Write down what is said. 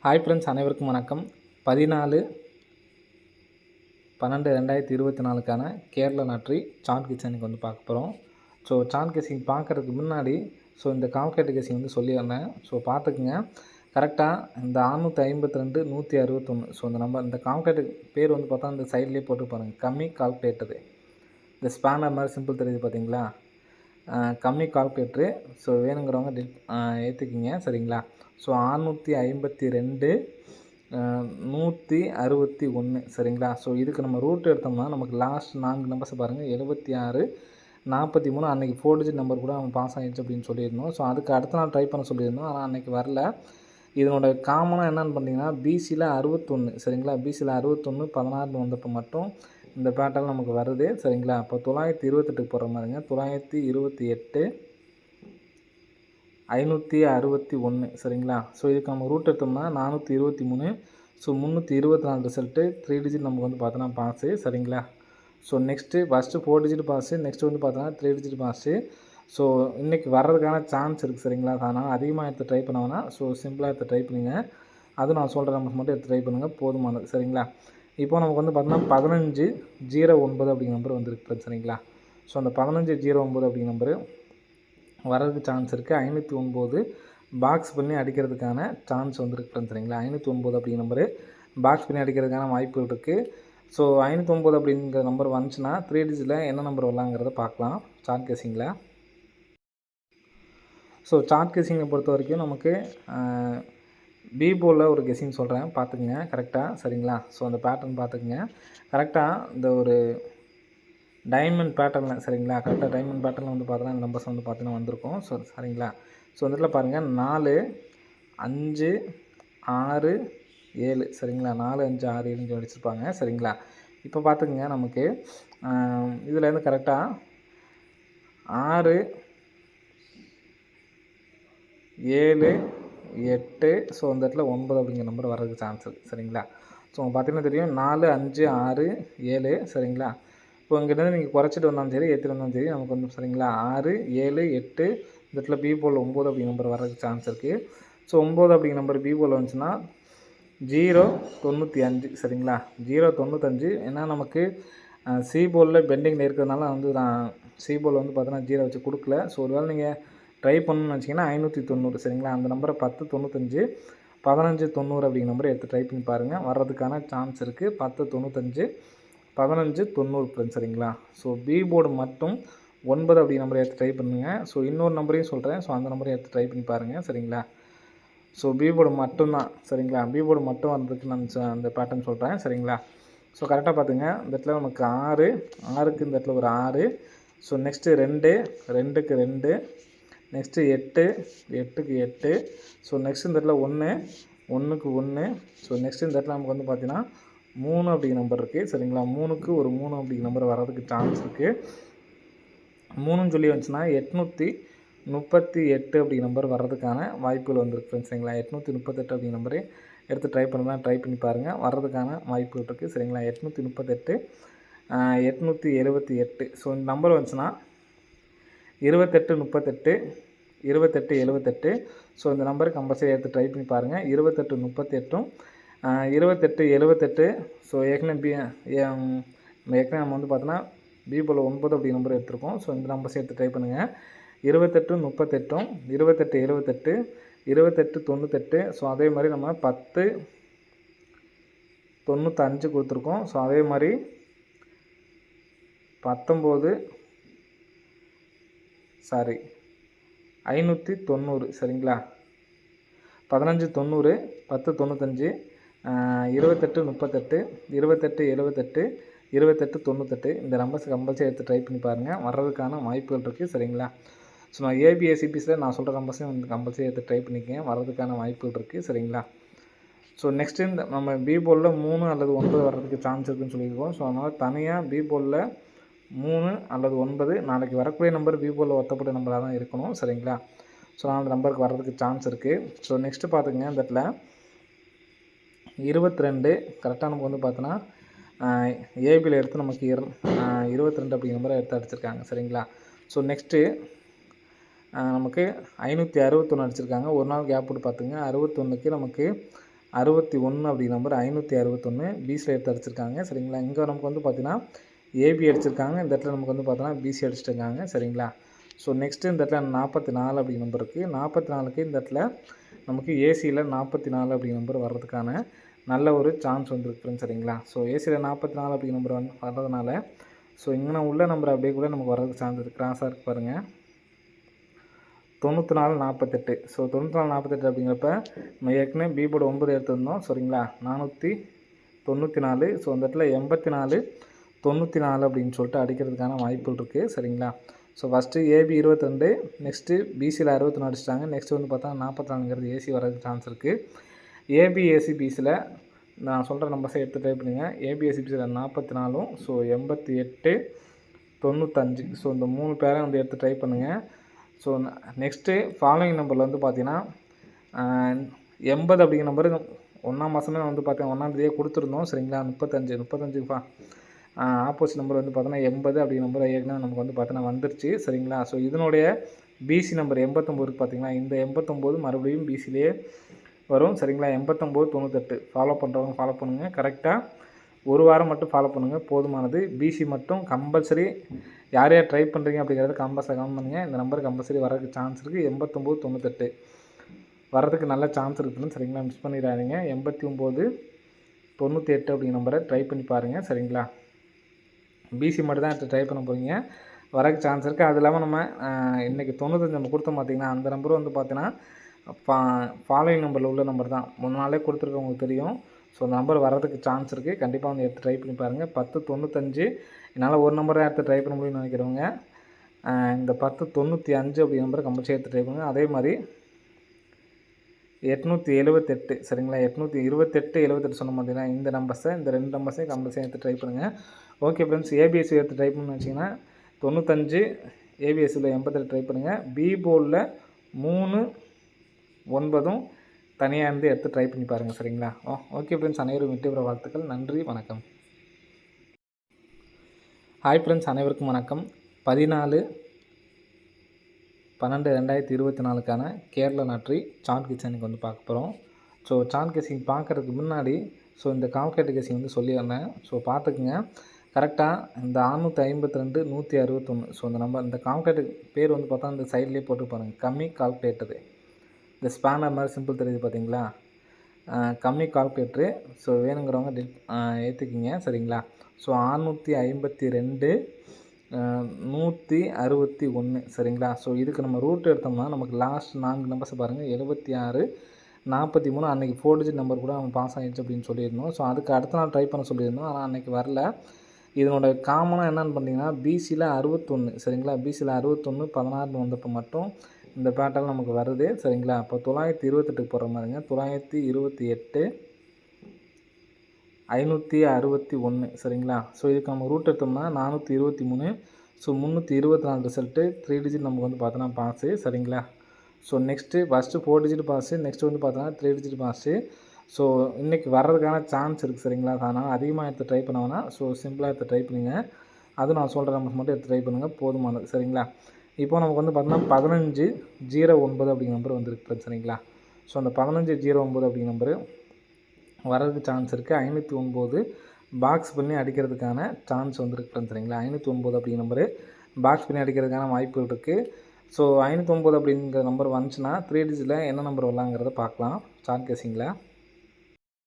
Hi friends, அனைவருக்கும் வணக்கம். 14/12/2024க்கான Kerala lottery chart guessing பார்க்க போகிறோம். ஸோ சார்ட் கெஸ்ஸிங் பார்க்குறதுக்கு முன்னாடி இந்த கால்குலேட்டர் கெஸ்ஸிங் சொல்லியிருந்தேன். ஸோ பார்த்துக்குங்க. கரெக்டாக இந்த 652 161 இந்த நம்பர், இந்த கால்குலேட்டர் பேர் பார்த்தா இந்த சைட்லேயே போட்டு பாருங்கள், கம்மி கால்குலேட்டரு. இந்த ஸ்பேனர் மாதிரி சிம்பிள் தெரியுது பார்த்தீங்களா, கம்மி கால்குலேட்டரு. ஸோ வேணுங்கிறவங்க ஏற்றுக்கிங்க, சரிங்களா. ஸோ 652 161, சரிங்களா. ஸோ இதுக்கு நம்ம ரூட் எடுத்தோம்னா நமக்கு லாஸ்ட் 4 நம்பர்ஸை பாருங்கள், 76 43. அன்றைக்கி 4 டிஜிட் நம்பர் கூட அவன் பாஸ் ஆகிடுச்சு அப்படின்னு சொல்லியிருந்தோம். ஸோ அதுக்கு அடுத்த நாள் ட்ரை பண்ண சொல்லியிருந்தோம், ஆனால் அன்றைக்கி வரல. இதனோட காமனாக என்னென்னு பார்த்தீங்கன்னா பிசியில் 61, சரிங்களா. பிசியில் 61 16 வந்தப்போ மட்டும் இந்த பேட்டர்ன் நமக்கு வருது, சரிங்களா. இப்போ 928 போடுற மாதிரிங்க, 928 561, சரிங்களா. ஸோ இதுக்கு நம்ம ரூட் எடுத்தோம்னா 423. ஸோ 324 ரிசல்ட்டு 3 டிஜிட் நமக்கு பார்த்தோன்னா பாஸு, சரிங்களா. So next first 4 digit pass, next பார்த்தோன்னா 3 டிஜிட் பாஸு. ஸோ இன்றைக்கி வர்றதுக்கான சான்ஸ் இருக்குது, சரிங்களா. அதனால் அதிகமாக எடுத்து ட்ரை பண்ண வேணாம். ஸோ சிம்பிளாக எடுத்து ட்ரை பண்ணுங்க. அதுவும் நான் சொல்கிற நம்பர்ஸ் மட்டும் எடுத்து ட்ரை பண்ணுங்கள், போதுமானது, சரிங்களா. இப்போ நமக்கு பார்த்தோன்னா 1509 அப்படிங்கிற நம்பர் வந்துருக்கு, சரிங்களா. ஸோ அந்த 1509 அப்படிங்கிற நம்பரு வரதுக்கு சான்ஸ் இருக்குது. 509 பாக்ஸ் பண்ணி அடிக்கிறதுக்கான சான்ஸ் வந்துருக்கு, சரிங்களா. 509 அப்படிங்கிற நம்பரு பாக்ஸ் பண்ணி அடிக்கிறதுக்கான வாய்ப்புகள் இருக்குது. ஸோ 509 அப்படிங்கிற நம்பர் வந்துச்சுன்னா 3 டிஜிட்டில் என்ன நம்பர் வரலாங்கிறத பார்க்கலாம் சார்ட் கெஸ்ஸிங்கில். ஸோ சார்ட் கெஸ்ஸிங்கை பொறுத்த வரைக்கும் நமக்கு பி போர்டில் ஒரு கெஸ்ஸிங் சொல்கிறேன், பார்த்துக்குங்க கரெக்டாக, சரிங்களா. ஸோ அந்த பேட்டர்ன் பார்த்துக்குங்க கரெக்டாக. இந்த ஒரு டைமண்ட் பேட்டர்னில், சரிங்களா, கரெக்டாக டைமண்ட் பேட்டர்னில் பார்த்தோன்னா இந்த நம்பர்ஸ் பார்த்தீங்கன்னா வந்திருக்கும். ஸோ சரிங்களா. ஸோ இந்த இடத்துல பாருங்கள் 4 5 6 7, சரிங்களா. 4 5 6 7 அடிச்சிருப்பாங்க, சரிங்களா. இப்போ பார்த்துக்குங்க, நமக்கு இதுலேருந்து கரெக்டாக 6 7 8, ஸோ இந்த இடத்துல 9 அப்படிங்கிற நம்பர் வர்றதுக்கு சான்ஸ் இருக்குது, சரிங்களா. ஸோ பார்த்தீங்கன்னா தெரியும் 4 5 6 7, சரிங்களா. இப்போ இங்கேருந்து நீங்கள் குறைச்சிட்டு வந்தாலும் சரி, ஏற்றிட்டு வந்தாலும் சரி, நமக்கு சரிங்களா 6 7 8, இந்த இடத்துல பி போல் 9 அப்படிங்கிற நம்பர் வர்றதுக்கு சான்ஸ் இருக்குது. ஸோ 9 அப்படிங்கிற நம்பர் பி போல் வந்துச்சுன்னா 095, சரிங்களா. 095. ஏன்னா நமக்கு சி போலில் பெண்டிங்கில் இருக்கிறதுனால நான் சி போல் பார்த்தோன்னா 0 வச்சு கொடுக்கல. ஸோ ஒருவேளை நீங்கள் ட்ரை பண்ணணும்னு வச்சிங்கன்னா 590, சரிங்களா. அந்த நம்பரை 1095 1590 அப்படிங்கிற நம்பரை எடுத்து ட்ரை பண்ணி பாருங்கள், வர்றதுக்கான சான்ஸ் இருக்குது. 1095 1590, சரிங்களா. ஸோ பி போர்டு மட்டும் 9 அப்படி நம்பரை எடுத்து ட்ரை பண்ணுங்கள். ஸோ இன்னொரு நம்பரையும் சொல்கிறேன், ஸோ அந்த நம்பரையும் எடுத்து ட்ரை பண்ணி பாருங்கள், சரிங்களா. ஸோ பி போர்டு மட்டும்தான், சரிங்களா. பி போர்டு மட்டும் வந்ததுக்கு நான் அந்த பேட்டர்ன் சொல்கிறேன், சரிங்களா. ஸோ கரெக்டாக பார்த்துங்க. இந்த இடத்துல நமக்கு 6 6க்கு இந்த இடத்துல ஒரு 6. ஸோ நெக்ஸ்ட்டு 2 2க்கு 2, நெக்ஸ்ட்டு 8 8க்கு 8. ஸோ நெக்ஸ்ட் இந்த இடத்துல 1 1க்கு 1. ஸோ நெக்ஸ்ட்டு இந்த இடத்துல நமக்கு பார்த்தீங்கன்னா 3 அப்படிங்கிற நம்பர் இருக்குது, சரிங்களா. 3க்கு ஒரு 3 அப்படிங்கிற நம்பர் வர்றதுக்கு சான்ஸ் இருக்குது. 3ன்னு சொல்லி வந்துச்சுன்னா 838 அப்படிங்கிற நம்பர் வர்றதுக்கான வாய்ப்புகள் வந்துருக்கு, ஃப்ரெண்ட்ஸ், சரிங்களா. 838 அப்படிங்கிற நம்பரு எடுத்து ட்ரை பண்ணி பாருங்கள், வர்றதுக்கான வாய்ப்புகள் இருக்குது, சரிங்களா. 838 878. ஸோ இந்த நம்பர் வந்துச்சுன்னா 2838 2878. ஸோ இந்த நம்பருக்கு கம்பல்சரி எடுத்து ட்ரை பண்ணி பாருங்கள். 2838ம் 2878. ஸோ ஏற்கனவே நம்ம பார்த்தோன்னா பி போல் 9 அப்படிங்கிற நம்பர் எடுத்துருக்கோம். ஸோ இந்த நம்பர்ஸை எடுத்து ட்ரை பண்ணுங்கள். 2838ம் 2878 2898. ஸோ அதே மாதிரி நம்ம 1095 கொடுத்துருக்கோம். ஸோ அதே மாதிரி 590, சரிங்களா. 1590 1095 2838 2878 2898. இந்த நம்பர்ஸ் கம்பல்சரி எடுத்து ட்ரை பண்ணி பாருங்கள், வர்றதுக்கான வாய்ப்புகள் இருக்குது, சரிங்களா. ஸோ நான் ஏபிஎஸ்சிபிஸில் நான் சொல்கிற நம்பர்ஸையும் கம்பல்சரி எடுத்து ட்ரை பண்ணிக்கங்க, வர்றதுக்கான வாய்ப்புகள் இருக்குது, சரிங்களா. ஸோ நெக்ஸ்ட்டு இந்த நம்ம பி போலில் 3 அல்லது 9 வர்றதுக்கு சான்ஸ் இருக்குதுன்னு சொல்லியிருக்கோம். ஸோ அதனால் தனியாக பி போலில் 3 அல்லது 9 நாளைக்கு வரக்கூடிய நம்பர் பி போலில் ஒத்தப்பட்ட நம்பராக தான் இருக்கணும், சரிங்களா. ஸோ அந்த நம்பருக்கு வர்றதுக்கு சான்ஸ் இருக்குது. ஸோ நெக்ஸ்ட்டு பார்த்துங்க, இந்த இடத்துல 22 கரெக்டாக நமக்கு பார்த்தோன்னா ஏபியில் எடுத்து நமக்கு 22 அப்படிங்கிற நம்பரை எடுத்து அடிச்சிருக்காங்க, சரிங்களா. ஸோ நெக்ஸ்ட்டு நமக்கு 561 அடிச்சிருக்காங்க. ஒரு நாள் கேப் போட்டு பார்த்துங்க. 61க்கு நமக்கு 61 அப்படிங்கிற நம்பர் 561 பிசியில் எடுத்து அடிச்சிருக்காங்க சரிங்களா. இங்கே நமக்கு வந்து பார்த்தீங்கன்னா ஏபி அடிச்சிருக்காங்க. இந்த இடத்துல நமக்கு வந்து பார்த்தோன்னா பிசி அடிச்சிருக்காங்க சரிங்களா. ஸோ நெக்ஸ்ட்டு இந்த இடத்துல 44 அப்படிங்கிற நம்பர் இருக்குது. 44க்கு இந்த இடத்துல நமக்கு ஏசியில் 44 அப்படிங்கிற நம்பர் வர்றதுக்கான நல்ல ஒரு சான்ஸ் வந்துருக்கு ஃப்ரெண்ட்ஸ் சரிங்களா. ஸோ ஏசியில் 44 அப்படிங்கிற நம்பர் வர்றதுனால ஸோ இங்கே உள்ள நம்பர் அப்படியே கூட நமக்கு வர்றதுக்கு சான்ஸ் இருக்குது. கிராஸாக இருக்குது பாருங்கள் 94 48. ஸோ 94 48 அப்படிங்கிறப்ப நம்ம ஏற்கனவே பி போர்டு 9 எடுத்துருந்தோம் சரிங்களா. 494. ஸோ அந்த இடத்துல 84 94 அப்படின்னு சொல்லிட்டு அடிக்கிறதுக்கான வாய்ப்புகள் இருக்குது சரிங்களா. ஸோ ஃபஸ்ட்டு ஏபி 22, நெக்ஸ்ட்டு பிசியில் 61 அடிச்சிட்டாங்க. நெக்ஸ்ட்டு வந்து பார்த்தா 44ங்கிறது ஏசி வர்றதுக்கு சான்ஸ் இருக்குது. ஏபி ஏசி பிசியில் நான் சொல்கிற நம்பர்ஸை எடுத்து ட்ரை பண்ணுங்கள். ஏபி ஏசி பிசியில் 44, ஸோ 88 95. ஸோ இந்த 3 பேரையும் வந்து எடுத்து ட்ரை பண்ணுங்கள். ஸோ நெக்ஸ்ட்டு ஃபாலோயிங் நம்பரில் வந்து பார்த்தீங்கன்னா 80 அப்படிங்கிற நம்பரு 1ஆம் மாதமே வந்து பார்த்தீங்கன்னா 1ஆம் தேதியே கொடுத்துருந்தோம் சரிங்களா. 35 ஆப்போசிட் நம்பர் வந்து பார்த்தோன்னா 80 அப்படிங்கிற நம்பர் ஏற்கனவே நமக்கு வந்து பார்த்தோன்னா வந்துருச்சு சரிங்களா. ஸோ இதனுடைய பிசி நம்பர் 89 பார்த்தீங்கன்னா இந்த 89 மறுபடியும் பிசிலேயே வரும் சரிங்களா. 89 98 ஃபாலோ பண்ணுறவங்க ஃபாலோ பண்ணுங்கள். கரெக்டாக ஒரு வாரம் மட்டும் ஃபாலோ பண்ணுங்கள் போதுமானது. பிசி மட்டும் கம்பல்சரி யார் யார் ட்ரை பண்ணுறீங்க அப்படிங்கிறது கம்பல்சரி கமெண்ட் பண்ணுங்கள். இந்த நம்பர் கம்பல்சரி வரதுக்கு சான்ஸ் இருக்குது. 89 98 வரதுக்கு நல்ல சான்ஸ் இருக்குதுன்னு சரிங்களா. மிஸ் பண்ணிடாதீங்க. 89 98 அப்படிங்கிற நம்பரை ட்ரை பண்ணி பாருங்கள் சரிங்களா. பிசி மட்டும் தான் எடுத்து ட்ரை பண்ண போகிறீங்க, வரக்கு சான்ஸ் இருக்குது. அது இல்லாமல் நம்ம இன்றைக்கி 95 நம்ம கொடுத்தோம் பார்த்திங்கன்னா அந்த நம்பரும் வந்து பார்த்தீங்கன்னா ஃபாலோயிங் நம்பரில் உள்ள நம்பர் தான். முன்ன நாளே கொடுத்துருக்கவங்களுக்கு தெரியும். ஸோ அந்த நம்பர் வரதுக்கு சான்ஸ் இருக்குது. கண்டிப்பாக வந்து எடுத்து ட்ரை பண்ணி பாருங்கள். 1095 என்னால் ஒரு நம்பர் தான் எடுத்து ட்ரை பண்ண முடியும்னு நினைக்கிறவங்க இந்த 1095 அப்படி நம்பரை கம்பல்சரி எடுத்து ட்ரை பண்ணுங்கள். அதே மாதிரி 878 சரிங்களா. 828 78 சொன்ன பார்த்தீங்கன்னா இந்த நம்பர்ஸை இந்த 2 நம்பர்ஸையும் கம்பல்சரி எடுத்து ட்ரை பண்ணுங்கள். ஓகே ஃப்ரெண்ட்ஸ், ஏபிஎஸ்சி எடுத்து ட்ரை பண்ணணும்னு வச்சிங்கன்னா 95 ஏபிஎஸ்சியில் 88 ட்ரை பண்ணுங்கள். பி போர்டில் 3 9 தனியாக இருந்து எடுத்து ட்ரை பண்ணி பாருங்கள் சரிங்களா. ஓகே ஃப்ரெண்ட்ஸ், அனைவரும் வெற்றி பெற வாழ்த்துக்கள். நன்றி, வணக்கம். ஹாய் ஃப்ரெண்ட்ஸ், அனைவருக்கும் வணக்கம். 14/12/2024க்கான கேரளா லாட்ரி சார்ட் கெஸிங்க்கு வந்து பார்க்க போகிறோம். ஸோ சார்ட் கெஸிங் பார்க்குறதுக்கு முன்னாடி இந்த கால்குலேட்டர் கெஸிங் வந்து சொல்லியிருந்தேன். ஸோ பார்த்துக்குங்க. கரெக்டாக இந்த 652 161. ஸோ இந்த நம்பர் இந்த கால்குலேட்டர் பேர் வந்து பார்த்தா இந்த சைட்லேயே போட்டு பாருங்கள், கம்மி கால்குலேட்டரு. இந்த ஸ்பேனர் மாதிரி சிம்பிள் தெரியுது பார்த்தீங்களா, கம்மி கால்குலேட்டரு. ஸோ வேணுங்கிறவங்க ஏற்றுக்கிங்க சரிங்களா. ஸோ 652 161 சரிங்களா. ஸோ இதுக்கு நம்ம ரூட் எடுத்தோம்னா நமக்கு லாஸ்ட் 4 நம்பர்ஸை பாருங்கள், 76 43. அன்றைக்கி 4 டிஜிட் நம்பர் கூட நம்ம பாஸ் ஆகிடுச்சு அப்படின்னு சொல்லியிருந்தோம். ஸோ அதுக்கு அடுத்த நாள் ட்ரை பண்ண சொல்லியிருந்தோம், ஆனால் அன்றைக்கி வரல. இதனோட காமனாக என்னென்னு பார்த்தீங்கன்னா பிசியில் 61 சரிங்களா. பிசியில் 61 16 வந்தப்போ மட்டும் இந்த பேட்டர்ன் நமக்கு வருது சரிங்களா. இப்போ 928 போடுற மாதிரிங்க, 928 561 சரிங்களா. ஸோ இதுக்கு நம்ம ரூட் எடுத்தோம்னா 423. ஸோ 324 ரிசல்ட்டு 3 டிஜிட் நமக்கு வந்து பார்த்தோன்னா பாஸு சரிங்களா. So first 4 digit pass, next வந்து பார்த்தோன்னா 3 டிஜிட் பாஸு. ஸோ இன்றைக்கி வர்றதுக்கான சான்ஸ் இருக்குது சரிங்களா. அதனால் அதிகமாக எடுத்து ட்ரை பண்ண வேணாம். ஸோ சிம்பிளாக எடுத்து ட்ரை பண்ணுங்கள். அதுவும் நான் சொல்கிற நம்பர்ஸ் மட்டும் எடுத்து ட்ரை பண்ணுங்கள், போதுமானது சரிங்களா. இப்போ நமக்கு வந்து பார்த்தோன்னா 1509 அப்படிங்கிற நம்பர் வந்துருக்கு சரிங்களா. ஸோ அந்த 1509 அப்படிங்கிற நம்பரு வரதுக்கு சான்ஸ் இருக்குது. 509 பாக்ஸ் பண்ணி அடிக்கிறதுக்கான சான்ஸ் வந்துருக்கு சரிங்களா. 509 அப்படிங்கிற நம்பரு பாக்ஸ் பண்ணி அடிக்கிறதுக்கான வாய்ப்புகள் இருக்குது. ஸோ 509 அப்படிங்கிற நம்பர் வந்துச்சுன்னா 3 டிஜிட்டில் என்ன நம்பர் வரலாங்கிறத பார்க்கலாம் சார்ட் கெஸிங்கில்.